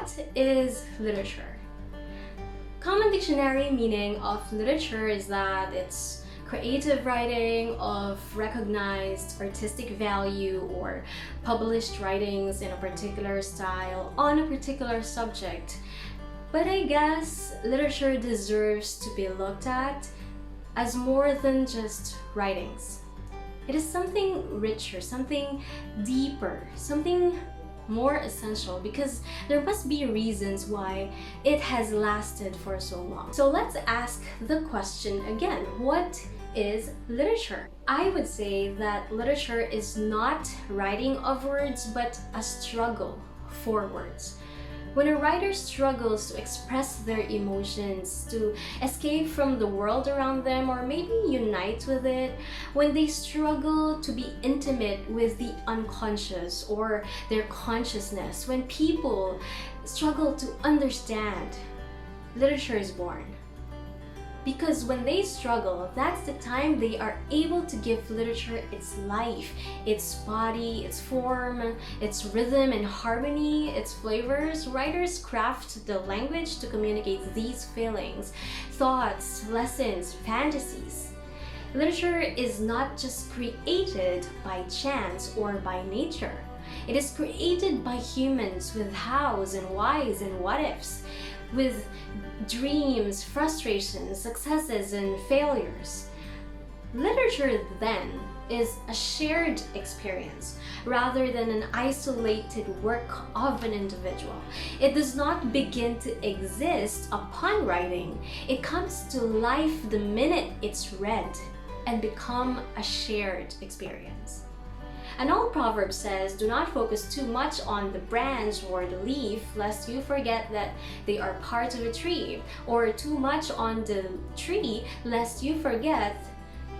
What is literature? Common dictionary meaning of literature is that it's creative writing of recognized artistic value or published writings in a particular style on a particular subject. But I guess literature deserves to be looked at as more than just writings. It is something richer, something deeper, something more essential, because there must be reasons why it has lasted for so long. So let's ask the question again. What is literature? I would say that literature is not writing of words, but a struggle for words. When a writer struggles to express their emotions, to escape from the world around them, or maybe unite with it, when they struggle to be intimate with the unconscious or their consciousness, when people struggle to understand, literature is born. Because when they struggle, that's the time they are able to give literature its life, its body, its form, its rhythm and harmony, its flavors. Writers craft the language to communicate these feelings, thoughts, lessons, fantasies. Literature is not just created by chance or by nature. It is created by humans with hows and whys and what ifs, with dreams, frustrations, successes, and failures. Literature, then, is a shared experience rather than an isolated work of an individual. It does not begin to exist upon writing. It comes to life the minute it's read and become a shared experience. An old proverb says, "Do not focus too much on the branch or the leaf, lest you forget that they are part of a tree, or too much on the tree, lest you forget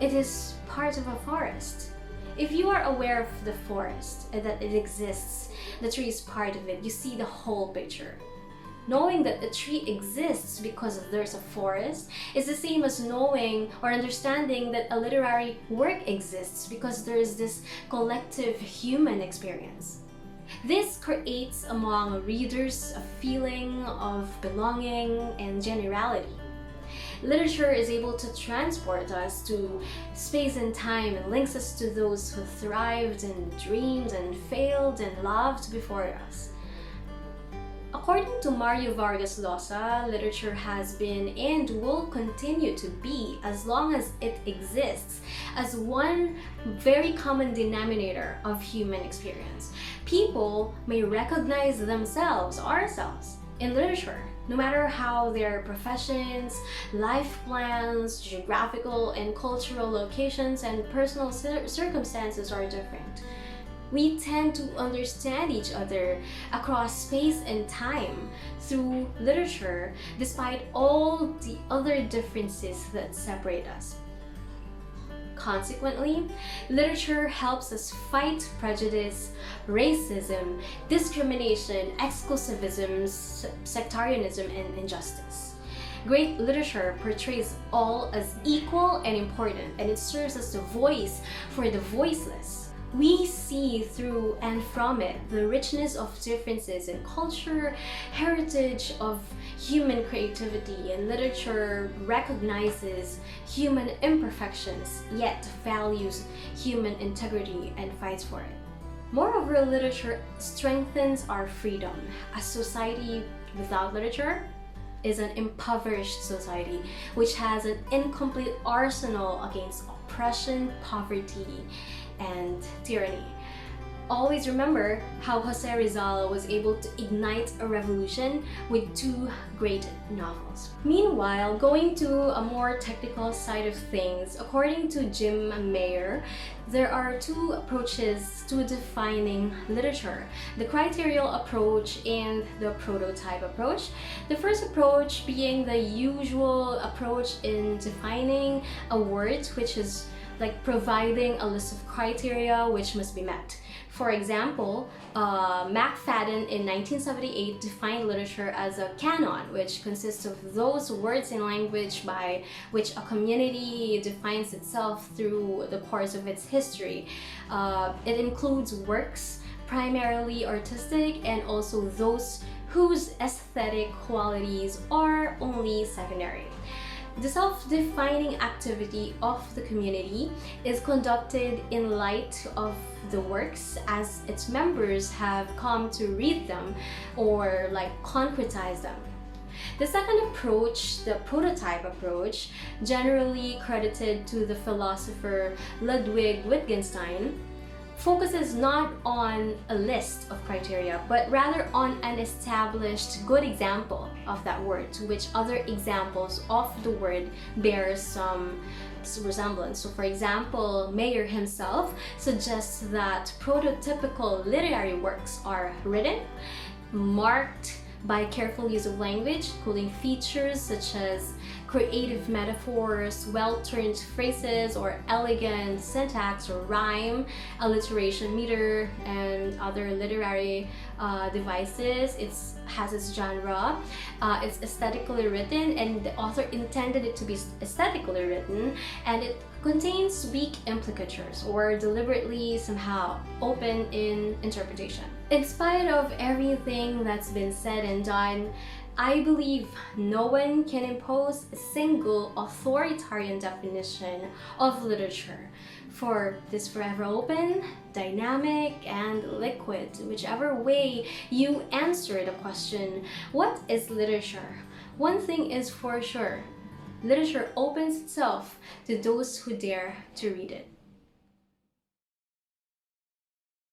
it is part of a forest." If you are aware of the forest and that it exists, the tree is part of it, you see the whole picture. Knowing that a tree exists because there's a forest is the same as knowing or understanding that a literary work exists because there is this collective human experience. This creates among readers a feeling of belonging and generality. Literature is able to transport us to space and time and links us to those who thrived and dreamed and failed and loved before us. According to Mario Vargas Llosa, literature has been and will continue to be, as long as it exists, as one very common denominator of human experience. People may recognize themselves, ourselves, in literature, no matter how their professions, life plans, geographical and cultural locations, and personal circumstances are different. We tend to understand each other across space and time through literature, despite all the other differences that separate us. Consequently, literature helps us fight prejudice, racism, discrimination, exclusivism, sectarianism, and injustice. Great literature portrays all as equal and important, and it serves as the voice for the voiceless. We see through and from it the richness of differences in culture, heritage of human creativity, and literature recognizes human imperfections, yet values human integrity and fights for it. Moreover, literature strengthens our freedom. A society without literature is an impoverished society which has an incomplete arsenal against oppression, poverty, and tyranny. Always remember how Jose Rizal was able to ignite a revolution with two great novels. Meanwhile, going to a more technical side of things, according to Jim Mayer, there are two approaches to defining literature: the criterial approach and the prototype approach. The first approach being the usual approach in defining a word, which is like providing a list of criteria which must be met. For example, McFadden in 1978 defined literature as a canon, which consists of those words in language by which a community defines itself through the course of its history. It includes works primarily artistic and also those whose aesthetic qualities are only secondary. The self-defining activity of the community is conducted in light of the works as its members have come to read them or concretize them. The second approach, the prototype approach, generally credited to the philosopher Ludwig Wittgenstein, focuses not on a list of criteria, but rather on an established good example of that word, to which other examples of the word bear some resemblance. So for example, Mayer himself suggests that prototypical literary works are written, marked by careful use of language, including features such as creative metaphors, well-turned phrases, or elegant syntax or rhyme, alliteration, meter, and other literary devices. It has its genre, it's aesthetically written, and the author intended it to be aesthetically written, and it contains weak implicatures or deliberately somehow open in interpretation. In spite of everything that's been said and done, I believe no one can impose a single authoritarian definition of literature, for this forever open, dynamic, and liquid. Whichever way you answer the question, what is literature? One thing is for sure, literature opens itself to those who dare to read it.